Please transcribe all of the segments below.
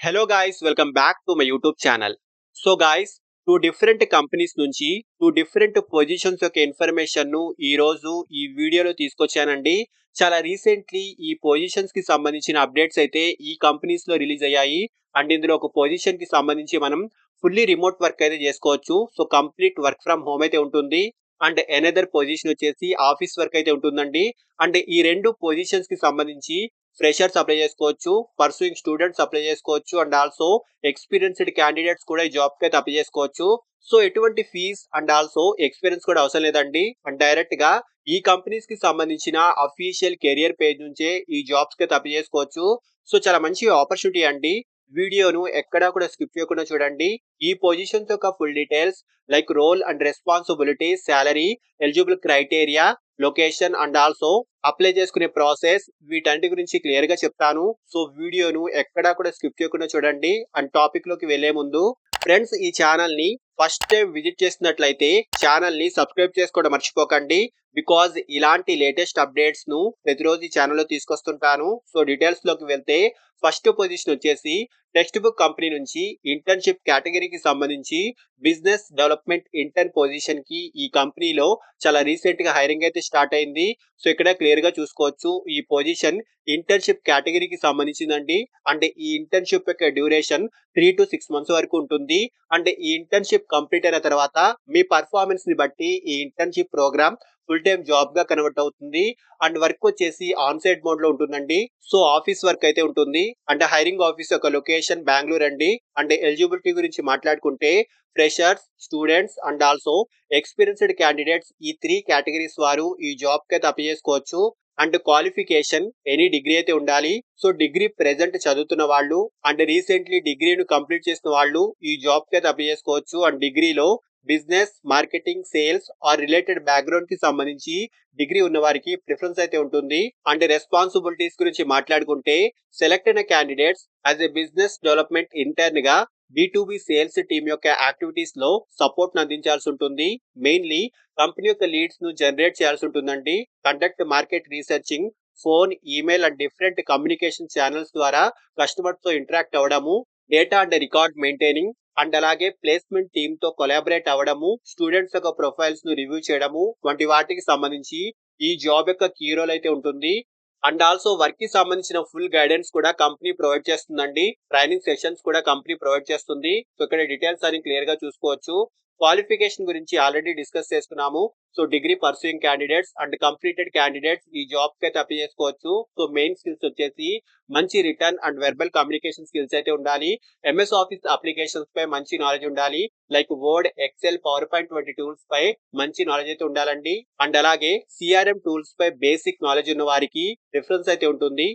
Hello guys, welcome back to my YouTube channel. So guys, two different companies నుంచి two different positions యొక్క ఇన్ఫర్మేషన్ను ఈరోజు ఈ వీడియోలో తీసుకొచ్చానండి. చాలా రీసెంట్లీ ఈ పొజిషన్స్ కి సంబంధించిన అప్డేట్స్ అయితే ఈ కంపెనీస్ లో రిలీజ్ అయ్యాయి. అండ్ ఇందులో ఒక పొజిషన్ కి సంబంధించి మనం ఫుల్లీ రిమోట్ వర్క్ అయితే చేసుకోవచ్చు. So complete work from home అయితే ఉంటుంది. అండ్ ఎనదర్ పొజిషన్ వచ్చేసి ఆఫీస్ వర్క్ అయితే ఉంటుందండి. అండ్ ఈ రెండు పొజిషన్స్ కి సంబంధించి ఫ్రెషర్స్ అప్లై చేసుకోవచ్చు, పర్సూయింగ్ స్టూడెంట్స్ అప్లై చేసుకోవచ్చు, అండ్ ఆల్సో ఎక్స్పీరియన్స్డ్ క్యాండిడేట్స్ కూడా ఈ జాబ్ కి అయితే అప్లై చేసుకోవచ్చు. సో ఎటువంటి ఫీజ్ అండ్ ఆల్సో ఎక్స్పీరియన్స్ కూడా అవసరం లేదండి. అండ్ డైరెక్ట్ గా ఈ కంపెనీస్ కి సంబంధించిన అఫీషియల్ కెరియర్ పేజ్ నుంచే ఈ జాబ్స్ కి అయితే అప్లై చేసుకోవచ్చు. సో చాలా మంచి ఆపర్చునిటీ అండి. వీడియోను ఎక్కడా కూడా స్కిప్ చేయకుండా చూడండి. ఈ పొజిషన్స్ యొక్క full details like role and responsibilities, salary, eligible criteria, location and also apply చేసుకునే ప్రాసెస్, వీటన్నిటి గురించి క్లియర్ గా చెప్తాను. సో వీడియోను ఎక్కడా కూడా స్కిప్ చేయకుండా చూడండి. అండ్ టాపిక్ లోకి వెళ్లే ముందు ఫ్రెండ్స్, ఈ ఛానల్ ని ఫస్ట్ టైం విజిట్ చేసినట్లయితే ఛానల్ ని సబ్స్క్రైబ్ చేసుకోవడం మర్చిపోకండి. బికాజ్ ఇలాంటి లేటెస్ట్ అప్డేట్స్ ను ప్రతిరోజు ఈ ఛానల్లో తీసుకొస్తుంటాను. సో డీటెయిల్స్ లోకి వెళ్తే ఫస్ట్ పొజిషన్ వచ్చేసి టెక్స్ట్ బుక్ కంపెనీ నుంచి ఇంటర్న్షిప్ కేటగిరీకి సంబంధించి బిజినెస్ డెవలప్మెంట్ ఇంటర్న్ పొజిషన్ కి ఈ కంపెనీలో చాలా రీసెంట్ గా హైరింగ్ అయితే స్టార్ట్ అయింది. సో ఇక్కడ క్లియర్ గా చూసుకోవచ్చు, ఈ పొజిషన్ ఇంటర్న్షిప్ కేటగిరీకి సంబంధించిందండి. అంటే ఈ ఇంటర్న్షిప్ యొక్క డ్యూరేషన్ 3 to 6 months వరకు ఉంటుంది. అంటే ఈ ఇంటర్న్షిప్ కంప్లీట్ అయిన తర్వాత మీ పర్ఫార్మెన్స్ ని బట్టి ఈ internship programme full time job గా కన్వర్ట్ అవుతుంది. అండ్ వర్క్ వచ్చేసి ఆన్ సైట్ మోడ్ లో ఉంటుందండి. సో ఆఫీస్ వర్క్ అయితే ఉంటుంది. అంటే హైరింగ్ ఆఫీస్ యొక్క లొకేషన్ బెంగళూరు అండి. అంటే ఎలిజిబిలిటీ గురించి మాట్లాడుకుంటే freshers, students and also experienced candidates, ఈ 3 కేటగిరీస్ వారు ఈ జాబ్ కి అయితే అప్లై చేసుకోవచ్చు. అండ్ క్వాలిఫికేషన్ ఎనీ డిగ్రీ అయితే ఉండాలి. సో డిగ్రీ ప్రెసెంట్ చదువుతున్న వాళ్ళు అండ్ రీసెంట్లీ డిగ్రీను కంప్లీట్ చేసిన వాళ్ళు ఈ జాబ్ కి అయితే అప్లై చేసుకోవచ్చు. అండ్ డిగ్రీలో business, marketing, sales or related background కి సంబంధించి డిగ్రీ ఉన్న వారికి ప్రిఫరెన్స్ అయితే ఉంటుంది. అండ్ రెస్పాన్సిబిలిటీస్ గురించి మాట్లాడుకుంటే సెలెక్ట్ అయిన candidates as a business development intern గా B2B సేల్స్ టీమ్ యొక్క యాక్టివిటీస్ లో సపోర్ట్ అందించాల్సి ఉంటుంది. మెయిన్లీ కంపెనీ యొక్క లీడ్స్ ను జనరేట్ చేయాల్సి ఉంటుందండి. Conduct market researching, phone, email and different communication channels ద్వారా కస్టమర్స్ తో ఇంటరాక్ట్ అవ్వడము, data and record maintaining and అలాగే ప్లేస్మెంట్ టీమ్ తో కొలాబరేట్ అవ్వడము, స్టూడెంట్స్ యొక్క ప్రొఫైల్స్ ను రివ్యూ చేయడము వంటి వాటికి సంబంధించి ఈ జాబ్ యొక్క కీ రోల్ అయితే ఉంటుంది. అండ్ ఆల్సో వర్క్ కి సంబంధించిన ఫుల్ గైడెన్స్ కూడా కంపెనీ ప్రొవైడ్ చేస్తుందండి. ట్రైనింగ్ సెషన్స్ కూడా కంపెనీ ప్రొవైడ్ చేస్తుంది. సో ఇక్కడ డీటెయిల్స్ అని క్లియర్ గా చూసుకోవచ్చు. క్వాలిఫికేషన్ గురించి ఆల్రెడీ డిస్కస్ చేసుకున్నాము. So degree pursuing candidates and completed candidates ఈ జాబ్ కి అయితే అప్లై చేసుకోవచ్చు. సో మెయిన్ స్కిల్స్ వచ్చేసి మంచి written and verbal communication skills అయితే ఉండాలి. ఎంఎస్ ఆఫీస్ అప్లికేషన్స్ పై మంచి నాలెడ్జ్ ఉండాలి. Like Word, Excel, PowerPoint వంటి టూల్స్ పై మంచి నాలెడ్జ్ అయితే ఉండాలండి. అండ్ అలాగే సిఆర్ఎం టూల్స్ పై బేసిక్ నాలెడ్జ్ ఉన్న వారికి రిఫరెన్స్ అయితే ఉంటుంది.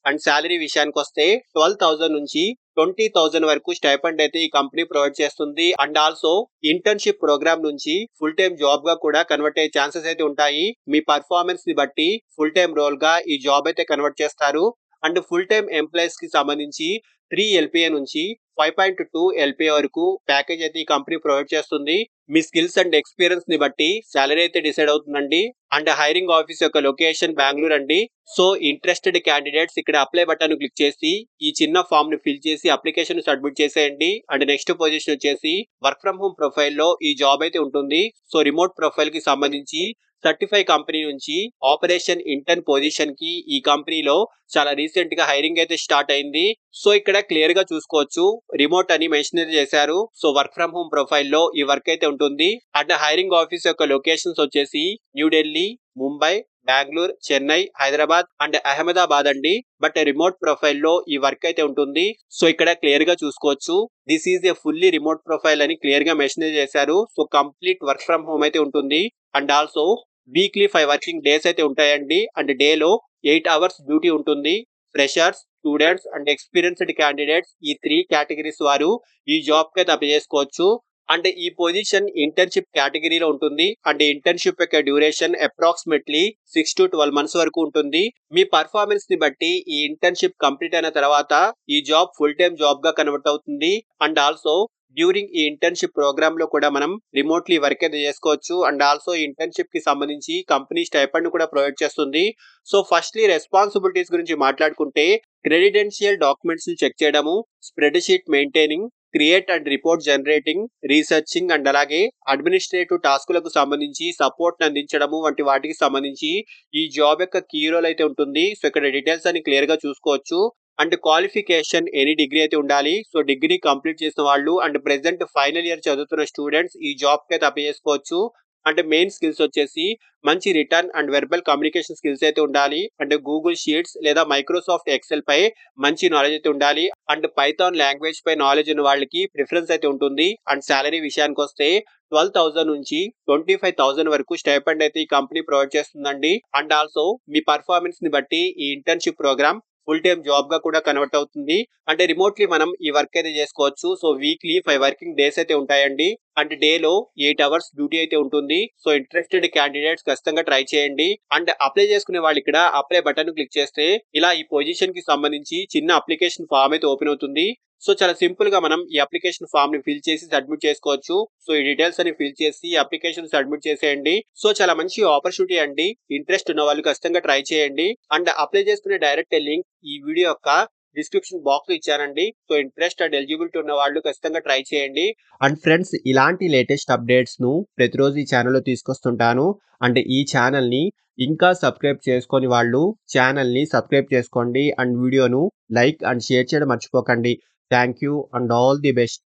అండ్ సాలరీ విషయానికి వస్తే 12,000 నుంచి 20,000 వరకు స్టైపెండ్ అయితే ఈ కంపెనీ ప్రొవైడ్ చేస్తుంది. అండ్ ఆల్సో ఇంటర్న్షిప్ ప్రోగ్రామ్ నుంచి ఫుల్ టైమ్ జాబ్ గా కూడా కన్వర్ట్ అయ్యే ఛాన్సెస్ అయితే ఉంటాయి. మీ పర్ఫార్మెన్స్ ని బట్టి ఫుల్ టైమ్ రోల్ గా ఈ జాబ్ అయితే కన్వర్ట్ చేస్తారు. అండ్ ఫుల్ టైమ్ ఎంప్లాయీస్ కి సంబంధించి 3 LPA నుంచి 5.2 LPA వరకు ప్యాకేజ్ అయితే ఈ కంపెనీ ప్రొవైడ్ చేస్తుంది. మీ స్కిల్స్ అండ్ ఎక్స్పీరియన్స్ ని బట్టి సాలరీ అయితే డిసైడ్ అవుతుందండి. అండ్ హైరింగ్ ఆఫీస్ యొక్క లొకేషన్ బెంగళూరు అండి. సో ఇంట్రెస్టెడ్ క్యాండిడేట్స్ ఇక్కడ అప్లై బటన్ క్లిక్ చేసి ఈ చిన్న ఫామ్ ని ఫిల్ చేసి అప్లికేషన్ సబ్మిట్ చేసేయండి. అండ్ నెక్స్ట్ పొజిషన్ వచ్చేసి వర్క్ ఫ్రమ్ హోమ్ ప్రొఫైల్ లో ఈ జాబ్ అయితే ఉంటుంది. సో రిమోట్ ప్రొఫైల్ కి సంబంధించి సర్టిఫై కంపెనీ నుంచి ఆపరేషన్ ఇంటర్న్ పొజిషన్ కి ఈ కంపెనీలో చాలా రీసెంట్ గా హైరింగ్ అయితే స్టార్ట్ అయింది. సో ఇక్కడ క్లియర్ గా చూసుకోవచ్చు, రిమోట్ అని మెన్షన్ చేశారు. So work from home profile లో ఈ వర్క్ అయితే ఉంటుంది. అండ్ హైరింగ్ ఆఫీస్ యొక్క లొకేషన్స్ వచ్చేసి న్యూఢిల్లీ, ముంబై, బెంగళూరు, చెన్నై, హైదరాబాద్ అండ్ అహ్మదాబాద్ అండి. బట్ రిమోట్ ప్రొఫైల్ లో ఈ వర్క్ అయితే ఉంటుంది. సో ఇక్కడ క్లియర్ గా చూసుకోవచ్చు, this is a fully remote profile అని క్లియర్ గా మెన్షన్ చేశారు. So complete work from home అయితే ఉంటుంది. And also weekly 5 working days అయితే ఉంటాయండి. అండ్ డే లో 8 hours డ్యూటీ ఉంటుంది. Freshers, students and experienced candidates ఈ 3 కేటగిరీస్ వారు ఈ జాబ్ కి అయితే అప్లై చేసుకోవచ్చు. అండ్ ఈ పొజిషన్ ఇంటర్న్షిప్ కేటగిరీలో ఉంటుంది. అండ్ ఇంటర్న్షిప్ యొక్క డ్యూరేషన్ అప్రాక్సిమేట్లీ 6 to 12 months వరకు ఉంటుంది. మీ పర్ఫార్మెన్స్ ని బట్టి ఈ ఇంటర్న్షిప్ కంప్లీట్ అయిన తర్వాత ఈ జాబ్ ఫుల్ టైమ్ జాబ్ గా కన్వర్ట్ అవుతుంది. అండ్ ఆల్సో డ్యూరింగ్ ఈ ఇంటర్న్షిప్ ప్రోగ్రామ్ లో కూడా మనం రిమోట్లీ వర్క్ అయితే చేసుకోవచ్చు. అండ్ ఆల్సో ఇంటర్న్షిప్ కి సంబంధించి కంపెనీ స్టైపెండ్ కూడా ప్రొవైడ్ చేస్తుంది. సో ఫస్ట్లీ రెస్పాన్సిబిలిటీస్ గురించి మాట్లాడుకుంటే క్రెడిడెన్షియల్ డాక్యుమెంట్స్ ని చెక్ చేయడము, spread sheet maintaining, create and report generating, researching and అలాగే అడ్మినిస్ట్రేటివ్ టాస్కులకు సంబంధించి సపోర్ట్ అందించడము వంటి వాటికి సంబంధించి ఈ జాబ్ యొక్క కీ రోల్ అయితే ఉంటుంది. సో ఇక్కడ డీటెయిల్స్ అని క్లియర్ గా చూసుకోవచ్చు. అండ్ క్వాలిఫికేషన్ ఎనీ డిగ్రీ అయితే ఉండాలి. సో డిగ్రీ కంప్లీట్ చేసిన వాళ్ళు అండ్ ప్రెసెంట్ ఫైనల్ ఇయర్ చదువుతున్న స్టూడెంట్స్ ఈ జాబ్ కి అయితే అప్లై చేసుకోవచ్చు. అంటే మెయిన్ స్కిల్స్ వచ్చేసి మంచి written and verbal communication skills అయితే ఉండాలి. అంటే గూగుల్ షీట్స్ లేదా మైక్రోసాఫ్ట్ ఎక్సెల్ పై మంచి నాలెడ్జ్ అయితే ఉండాలి. అండ్ పైథాన్ లాంగ్వేజ్ పై నాలెడ్జ్ ఉన్న వాళ్ళకి ప్రిఫరెన్స్ అయితే ఉంటుంది. అండ్ సాలరీ విషయానికి వస్తే 12,000 నుంచి 25,000 వరకు స్టైపెండ్ అయితే ఈ కంపెనీ ప్రొవైడ్ చేస్తుందండి. అండ్ ఆల్సో మీ పర్ఫార్మెన్స్ ని బట్టి ఈ internship programme full time job గా కూడా కన్వర్ట్ అవుతుంది. అంటే రిమోట్లీ మనం ఈ వర్క్ అయితే చేసుకోవచ్చు. సో వీక్లీ 5 వర్కింగ్ డేస్ అయితే ఉంటాయండి. అండ్ డే లో 8 అవర్స్ డ్యూటీ అయితే ఉంటుంది. సో ఇంట్రెస్టెడ్ క్యాండిడేట్స్ ఖచ్చితంగా ట్రై చేయండి. అండ్ అప్లై చేసుకునే వాళ్ళు ఇక్కడ అప్లై బటన్ క్లిక్ చేస్తే ఇలా ఈ పొజిషన్ కి సంబంధించి చిన్న అప్లికేషన్ ఫామ్ అయితే ఓపెన్ అవుతుంది. సో చాలా సింపుల్ గా మనం ఈ అప్లికేషన్ ఫామ్ ని ఫిల్ చేసి సబ్మిట్ చేసుకోవచ్చు. సో ఈ డీటెయిల్స్ అని ఫిల్ చేసి అప్లికేషన్ సబ్మిట్ చేసేయండి. సో చాలా మంచి ఆపర్చునిటీ అండి. ఇంట్రెస్ట్ ఉన్న వాళ్ళు ఖచ్చితంగా ట్రై చేయండి. అండ్ అప్లై చేసుకునే డైరెక్ట్ లింక్ ఈ వీడియో యొక్క డిస్క్రిప్షన్ బాక్స్ లో ఇచ్చానండి. సో ఇంట్రెస్ట్ అండ్ ఎలిజిబిలిటీ ఉన్న వాళ్ళు ఖచ్చితంగా ట్రై చేయండి. అండ్ ఫ్రెండ్స్ ఇలాంటి లేటెస్ట్ అప్డేట్స్ ను ప్రతిరోజు ఈ ఛానల్లో తీసుకొస్తుంటాను. అంటే ఈ ఛానల్ ని ఇంకా సబ్స్క్రైబ్ చేసుకొని వాళ్ళు ఛానల్ ని సబ్స్క్రైబ్ చేసుకోండి. అండ్ వీడియోను లైక్ అండ్ షేర్ చేయడం మర్చిపోకండి. Thank you and all the best.